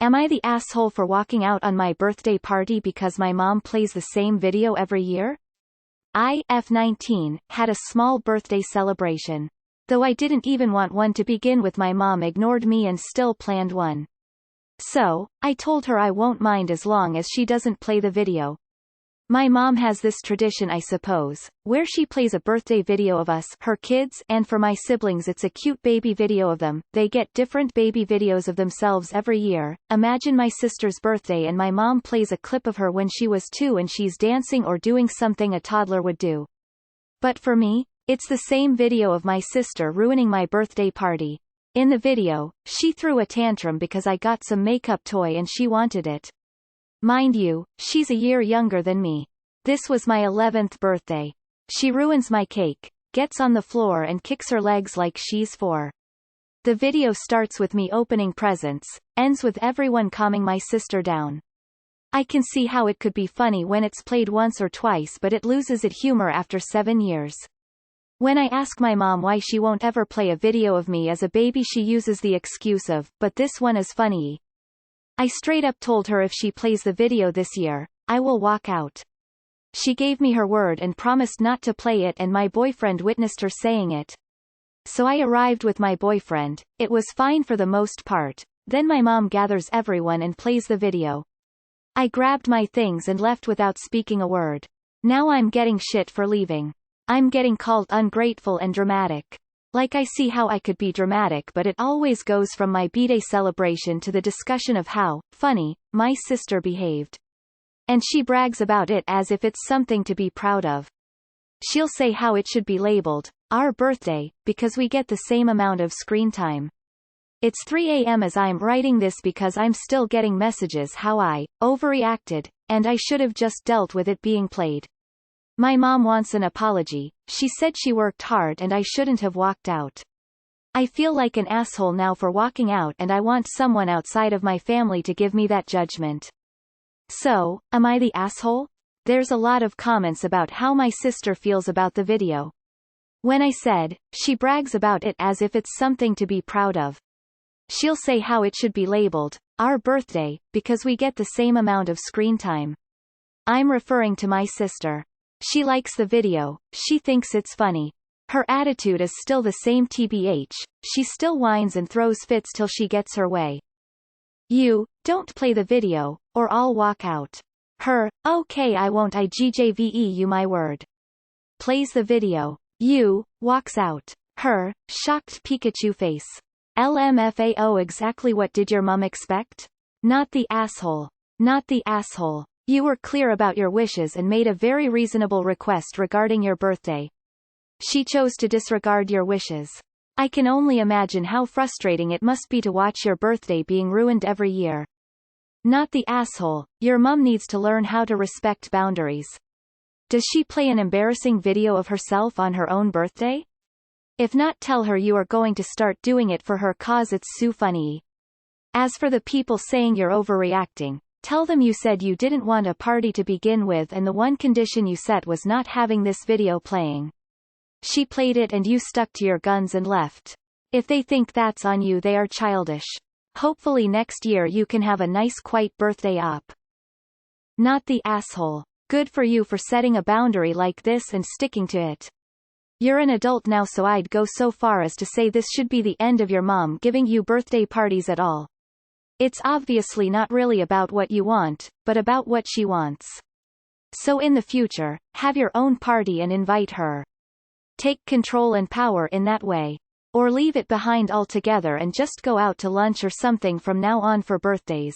Am I the asshole for walking out on my birthday party because my mom plays the same video every year? I, F19, had a small birthday celebration. Though I didn't even want one to begin with, my mom ignored me and still planned one. So, I told her I won't mind as long as she doesn't play the video. My mom has this tradition, I suppose, where she plays a birthday video of us, her kids, and for my siblings it's a cute baby video of them. They get different baby videos of themselves every year. Imagine my sister's birthday and my mom plays a clip of her when she was 2 and she's dancing or doing something a toddler would do. But for me, it's the same video of my sister ruining my birthday party. In the video, she threw a tantrum because I got some makeup toy and she wanted it. Mind you, she's a year younger than me. This was my 11th birthday. She ruins my cake, gets on the floor and kicks her legs like she's 4. The video starts with me opening presents, ends with everyone calming my sister down. I can see how it could be funny when it's played once or twice, but it loses its humor after 7 years. When I ask my mom why she won't ever play a video of me as a baby, she uses the excuse of, "But this one is funny." I straight up told her if she plays the video this year, I will walk out. She gave me her word and promised not to play it, and my boyfriend witnessed her saying it. So I arrived with my boyfriend. It was fine for the most part. Then my mom gathers everyone and plays the video. I grabbed my things and left without speaking a word. Now I'm getting shit for leaving. I'm getting called ungrateful and dramatic. Like, I see how I could be dramatic, but it always goes from my B-Day celebration to the discussion of how funny my sister behaved. And she brags about it as if it's something to be proud of. She'll say how it should be labeled, our birthday, because we get the same amount of screen time. It's 3 a.m. as I'm writing this because I'm still getting messages how I overreacted, and I should have just dealt with it being played. My mom wants an apology. She said she worked hard and I shouldn't have walked out. I feel like an asshole now for walking out, and I want someone outside of my family to give me that judgment. So, am I the asshole? There's a lot of comments about how my sister feels about the video. When I said, she brags about it as if it's something to be proud of. She'll say how it should be labeled, our birthday, because we get the same amount of screen time. I'm referring to my sister. She likes the video, she thinks it's funny. Her attitude is still the same, tbh, she still whines and throws fits till she gets her way. You, don't play the video, or I'll walk out. Her, okay I won't, IGJVE you my word. Plays the video. You, walks out. Her, shocked Pikachu face. LMFAO, exactly what did your mum expect? Not the asshole. Not the asshole. You were clear about your wishes and made a very reasonable request regarding your birthday. She chose to disregard your wishes. I can only imagine how frustrating it must be to watch your birthday being ruined every year. Not the asshole. Your mum needs to learn how to respect boundaries. Does she play an embarrassing video of herself on her own birthday? If not, tell her you are going to start doing it for her cause it's so funny. As for the people saying you're overreacting, tell them you said you didn't want a party to begin with and the one condition you set was not having this video playing. She played it and you stuck to your guns and left. If they think that's on you, they are childish. Hopefully next year you can have a nice quiet birthday op. Not the asshole. Good for you for setting a boundary like this and sticking to it. You're an adult now, so I'd go so far as to say this should be the end of your mom giving you birthday parties at all. It's obviously not really about what you want, but about what she wants. So in the future, have your own party and invite her. Take control and power in that way. Or leave it behind altogether and just go out to lunch or something from now on for birthdays.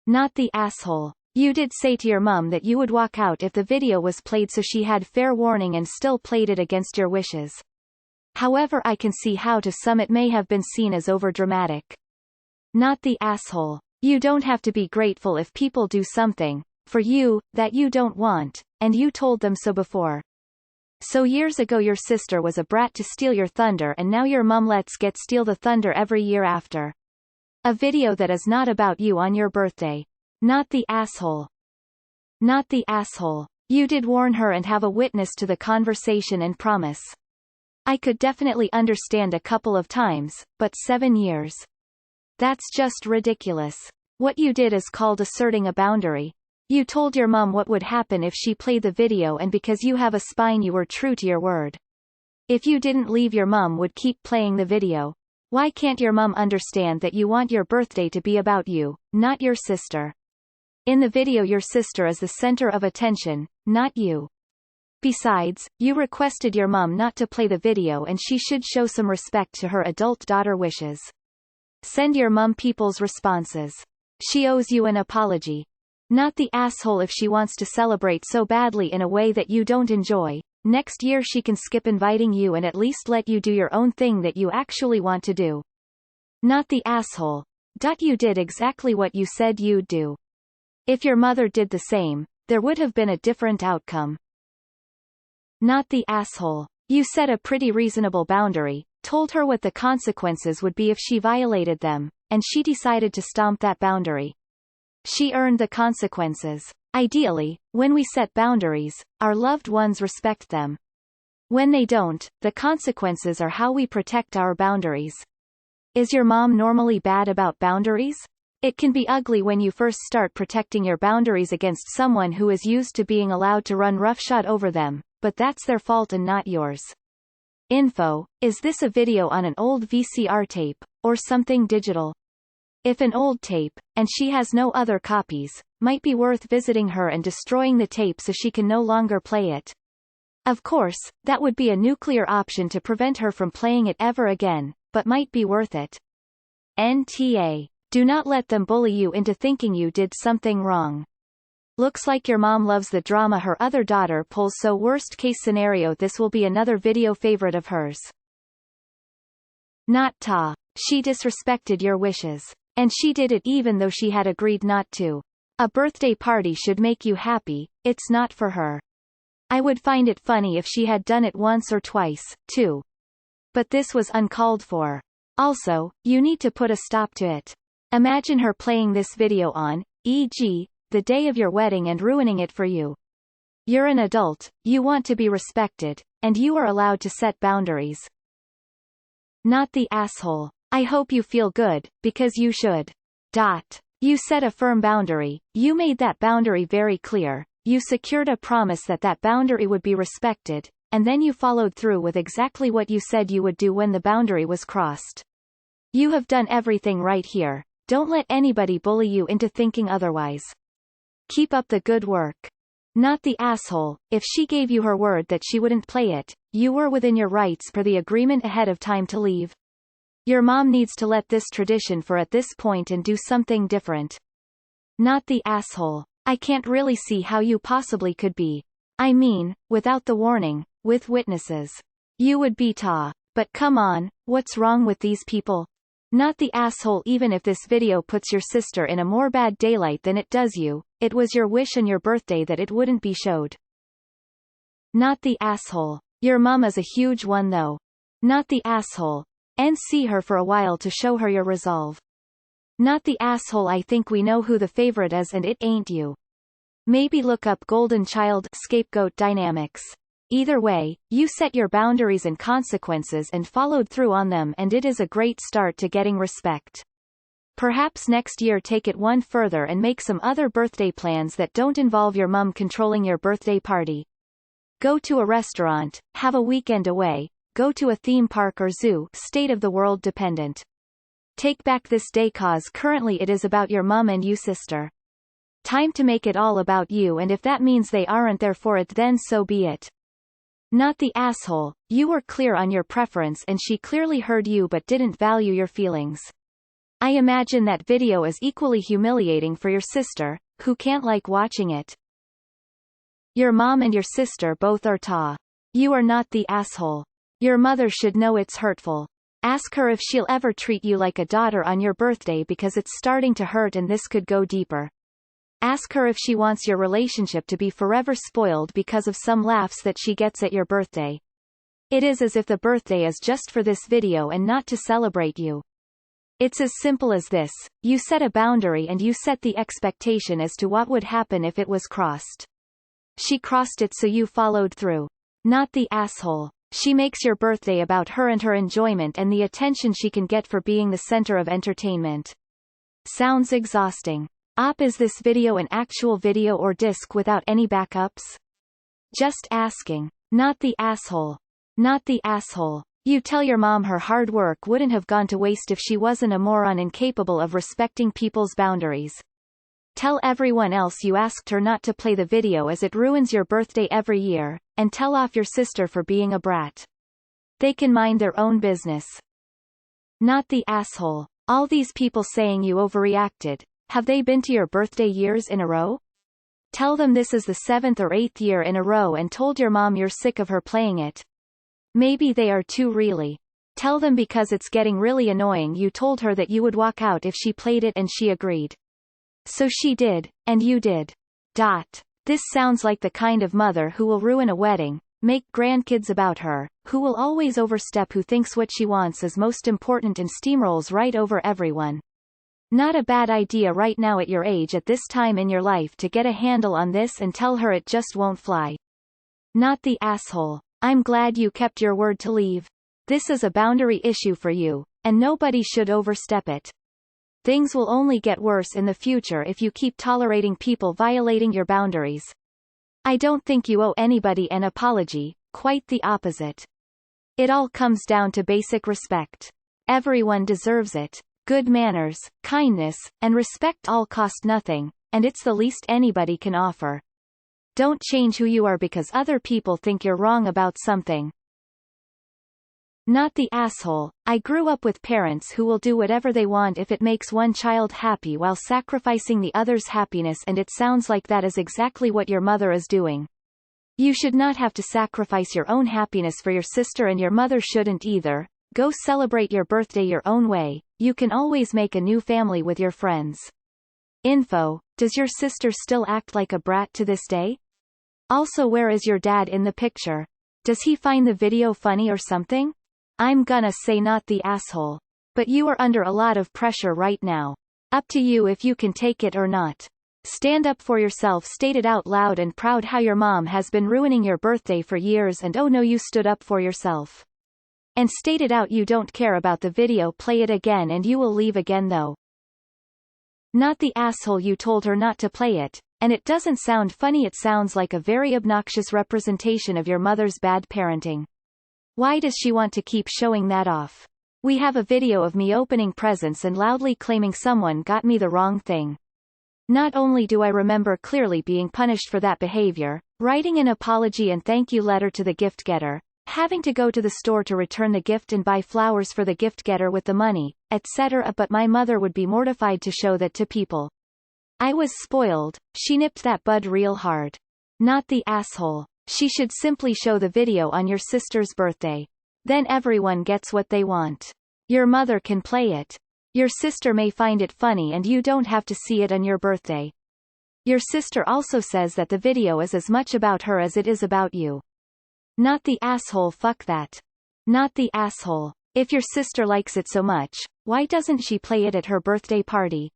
Not the asshole. You did say to your mum that you would walk out if the video was played, so she had fair warning and still played it against your wishes. However, I can see how to some it may have been seen as overdramatic. Not the asshole. You don't have to be grateful if people do something for you that you don't want, and you told them so before. So years ago your sister was a brat to steal your thunder, and now your mum lets get steal the thunder every year after a video that is not about you on your birthday. Not the asshole. Not the asshole. You did warn her and have a witness to the conversation and promise. I could definitely understand a couple of times, but 7 years. That's just ridiculous. What you did is called asserting a boundary. You told your mom what would happen if she played the video, and because you have a spine you were true to your word. If you didn't leave, your mom would keep playing the video. Why can't your mom understand that you want your birthday to be about you, not your sister? In the video your sister is the center of attention, not you. Besides, you requested your mom not to play the video, and she should show some respect to her adult daughter wishes. Send your mom people's responses. She owes you an apology. Not the asshole. If she wants to celebrate so badly in a way that you don't enjoy, next year she can skip inviting you and at least let you do your own thing that you actually want to do. Not the asshole. You did exactly what you said you'd do. If your mother did the same, there would have been a different outcome. Not the asshole. You set a pretty reasonable boundary, told her what the consequences would be if she violated them, and she decided to stomp that boundary. She earned the consequences. Ideally, when we set boundaries, our loved ones respect them. When they don't, the consequences are how we protect our boundaries. Is your mom normally bad about boundaries? It can be ugly when you first start protecting your boundaries against someone who is used to being allowed to run roughshod over them, but that's their fault and not yours. Info: is this a video on an old VCR tape, or something digital? If an old tape, and she has no other copies, might be worth visiting her and destroying the tape so she can no longer play it. Of course, that would be a nuclear option to prevent her from playing it ever again, but might be worth it. NTA. Do not let them bully you into thinking you did something wrong. Looks like your mom loves the drama her other daughter pulls, so worst case scenario this will be another video favorite of hers. Not ta. She disrespected your wishes. And she did it even though she had agreed not to. A birthday party should make you happy, it's not for her. I would find it funny if she had done it once or twice, too. But this was uncalled for. Also, you need to put a stop to it. Imagine her playing this video on, e.g., the day of your wedding and ruining it for you. You're an adult, you want to be respected, and you are allowed to set boundaries. Not the asshole. I hope you feel good, because you should. You set a firm boundary, you made that boundary very clear, you secured a promise that that boundary would be respected, and then you followed through with exactly what you said you would do when the boundary was crossed. You have done everything right here. Don't let anybody bully you into thinking otherwise. Keep up the good work. Not the asshole. If she gave you her word that she wouldn't play it, you were within your rights per the agreement ahead of time to leave. Your mom needs to let this tradition for at this point and do something different. Not the asshole. I can't really see how you possibly could be. I mean, without the warning, with witnesses. You would be ta. But come on, what's wrong with these people? Not the asshole. Even if this video puts your sister in a more bad daylight than it does you, it was your wish on your birthday that it wouldn't be showed. Not the asshole. Your mom is a huge one though. Not the asshole. And see her for a while to show her your resolve. Not the asshole. I think we know who the favorite is and it ain't you. Maybe look up golden child scapegoat dynamics. Either way, you set your boundaries and consequences and followed through on them, and it is a great start to getting respect. Perhaps next year take it one further and make some other birthday plans that don't involve your mom controlling your birthday party. Go to a restaurant, have a weekend away, go to a theme park or zoo, state of the world dependent. Take back this day, cause currently it is about your mom and you sister. Time to make it all about you, and if that means they aren't there for it, then so be it. Not the asshole. You were clear on your preference and she clearly heard you but didn't value your feelings. I imagine that video is equally humiliating for your sister, who can't like watching it. Your mom and your sister both are ta. You are not the asshole. Your mother should know it's hurtful. Ask her if she'll ever treat you like a daughter on your birthday, because it's starting to hurt and this could go deeper. Ask her if she wants your relationship to be forever spoiled because of some laughs that she gets at your birthday. It is as if the birthday is just for this video and not to celebrate you. It's as simple as this: you set a boundary and you set the expectation as to what would happen if it was crossed. She crossed it, so you followed through. Not the asshole. She makes your birthday about her and her enjoyment and the attention she can get for being the center of entertainment. Sounds exhausting. Is this video an actual video or disc without any backups? Just asking. Not the asshole. Not the asshole. You tell your mom her hard work wouldn't have gone to waste if she wasn't a moron incapable of respecting people's boundaries. Tell everyone else you asked her not to play the video as it ruins your birthday every year, and tell off your sister for being a brat. They can mind their own business. Not the asshole. All these people saying you overreacted, have they been to your birthday years in a row? Tell them this is the 7th or 8th year in a row and told your mom you're sick of her playing it. Maybe they are too really. Tell them because it's getting really annoying you told her that you would walk out if she played it and she agreed. So she did, and you did. This sounds like the kind of mother who will ruin a wedding, make grandkids about her, who will always overstep, who thinks what she wants is most important and steamrolls right over everyone. Not a bad idea right now at your age at this time in your life to get a handle on this and tell her it just won't fly. Not the asshole. I'm glad you kept your word to leave. This is a boundary issue for you, and nobody should overstep it. Things will only get worse in the future if you keep tolerating people violating your boundaries. I don't think you owe anybody an apology, quite the opposite. It all comes down to basic respect. Everyone deserves it. Good manners, kindness, and respect all cost nothing, and it's the least anybody can offer. Don't change who you are because other people think you're wrong about something. Not the asshole. I grew up with parents who will do whatever they want if it makes one child happy while sacrificing the other's happiness, and it sounds like that is exactly what your mother is doing. You should not have to sacrifice your own happiness for your sister, and your mother shouldn't either. Go celebrate your birthday your own way. You can always make a new family with your friends. Info. Does your sister still act like a brat to this day? Also, where is your dad in the picture? Does he find the video funny or something? I'm gonna say not the asshole. But you are under a lot of pressure right now. Up to you if you can take it or not. Stand up for yourself, state it out loud and proud how your mom has been ruining your birthday for years, and oh no, you stood up for yourself. And state it out, you don't care about the video, play it again and you will leave again though. Not the asshole. You told her not to play it, and it doesn't sound funny, it sounds like a very obnoxious representation of your mother's bad parenting. Why does she want to keep showing that off? We have a video of me opening presents and loudly claiming someone got me the wrong thing. Not only do I remember clearly being punished for that behavior, writing an apology and thank you letter to the gift getter, having to go to the store to return the gift and buy flowers for the gift getter with the money, etc., but my mother would be mortified to show that to people. I was spoiled. She nipped that bud real hard. Not the asshole. She should simply show the video on your sister's birthday. Then everyone gets what they want. Your mother can play it. Your sister may find it funny and you don't have to see it on your birthday. Your sister also says that the video is as much about her as it is about you. Not the asshole. Fuck that. Not the asshole. If your sister likes it so much, why doesn't she play it at her birthday party?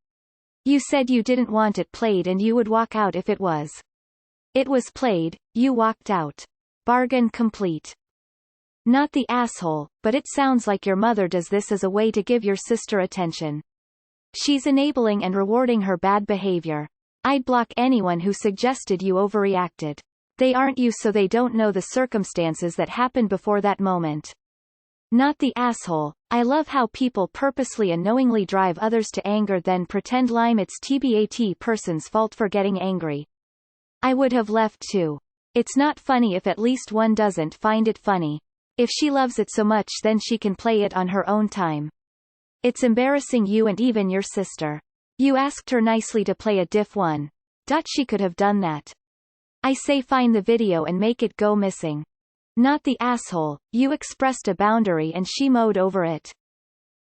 You said you didn't want it played and you would walk out if it was. It was played, you walked out. Bargain complete. Not the asshole, but it sounds like your mother does this as a way to give your sister attention. She's enabling and rewarding her bad behavior. I'd block anyone who suggested you overreacted. They aren't you, so they don't know the circumstances that happened before that moment. Not the asshole. I love how people purposely and knowingly drive others to anger then pretend it's TBAT person's fault for getting angry. I would have left too. It's not funny if at least one doesn't find it funny. If she loves it so much then she can play it on her own time. It's embarrassing you and even your sister. You asked her nicely to play a diff one. She could have done that. I say find the video and make it go missing. Not the asshole. You expressed a boundary and she mowed over it.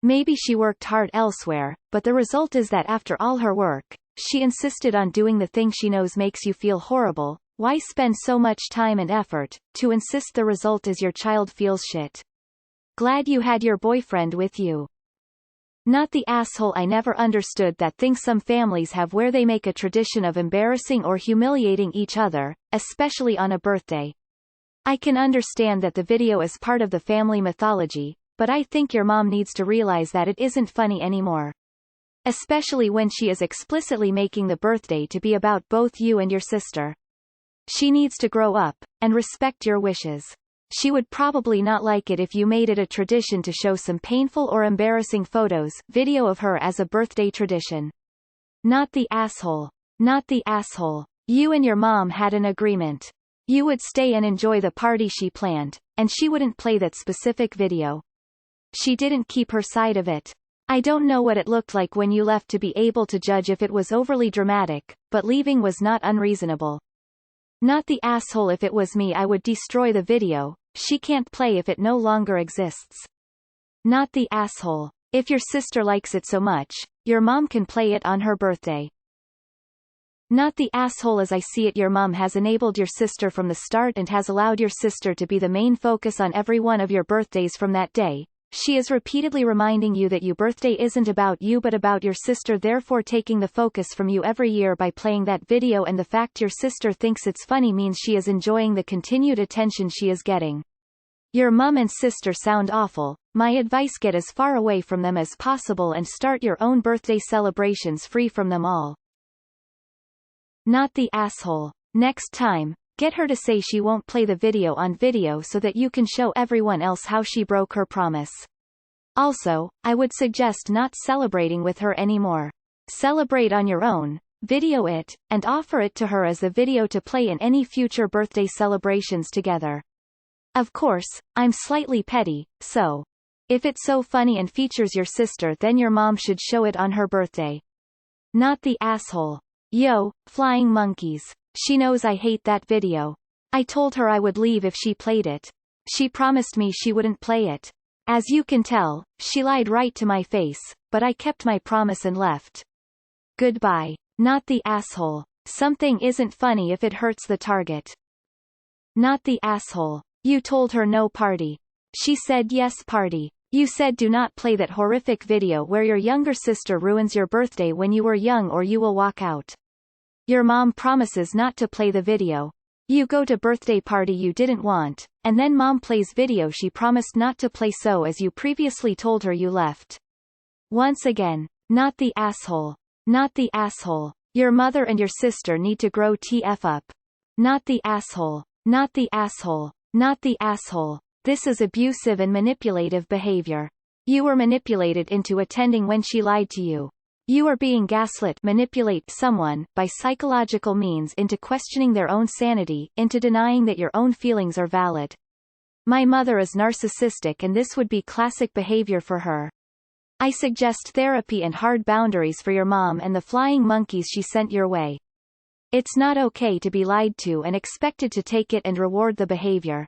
Maybe she worked hard elsewhere, but the result is that after all her work, she insisted on doing the thing she knows makes you feel horrible. Why spend so much time and effort to insist the result is your child feels shit? Glad you had your boyfriend with you. Not the asshole. I never understood that thing some families have where they make a tradition of embarrassing or humiliating each other, especially on a birthday. I can understand that the video is part of the family mythology, but I think your mom needs to realize that it isn't funny anymore. especially when she is explicitly making the birthday to be about both you and your sister. She needs to grow up, and respect your wishes. She would probably not like it if you made it a tradition to show some painful or embarrassing video of her as a birthday tradition. Not the asshole. Not the asshole. You and your mom had an agreement. You would stay and enjoy the party she planned, and she wouldn't play that specific video. She didn't keep her side of it. I don't know what it looked like when you left to be able to judge if it was overly dramatic, but leaving was not unreasonable. Not the asshole. If it was me, I would destroy the video. She can't play if it no longer exists. Not the asshole. If your sister likes it so much, your mom can play it on her birthday. Not the asshole. As I see it, your mom has enabled your sister from the start and has allowed your sister to be the main focus on every one of your birthdays from that day. She is repeatedly reminding you that your birthday isn't about you but about your sister, therefore taking the focus from you every year by playing that video, and the fact your sister thinks it's funny means she is enjoying the continued attention she is getting. Your mum and sister sound awful. My advice: get as far away from them as possible and start your own birthday celebrations free from them all. Not the asshole. Next time, get her to say she won't play the video on video so that you can show everyone else how she broke her promise. Also, I would suggest not celebrating with her anymore. Celebrate on your own, video it, and offer it to her as a video to play in any future birthday celebrations together. Of course, I'm slightly petty, so if it's so funny and features your sister, then your mom should show it on her birthday. Not the asshole. Yo, flying monkeys. She knows I hate that video. I told her I would leave if she played it. She promised me she wouldn't play it. As you can tell, she lied right to my face, but I kept my promise and left. Goodbye. Not the asshole. Something isn't funny if it hurts the target. Not the asshole. You told her no party. She said yes party. You said do not play that horrific video where your younger sister ruins your birthday when you were young or you will walk out. Your mom promises not to play the video. You go to birthday party you didn't want, and then mom plays video she promised not to play, so as you previously told her you left. Once again, not the asshole. Not the asshole. Your mother and your sister need to grow TF up. Not the asshole. Not the asshole. Not the asshole. This is abusive and manipulative behavior. You were manipulated into attending when she lied to you. You are being gaslit. Manipulate someone, by psychological means, into questioning their own sanity, into denying that your own feelings are valid. My mother is narcissistic and this would be classic behavior for her. I suggest therapy and hard boundaries for your mom and the flying monkeys she sent your way. It's not okay to be lied to and expected to take it and reward the behavior.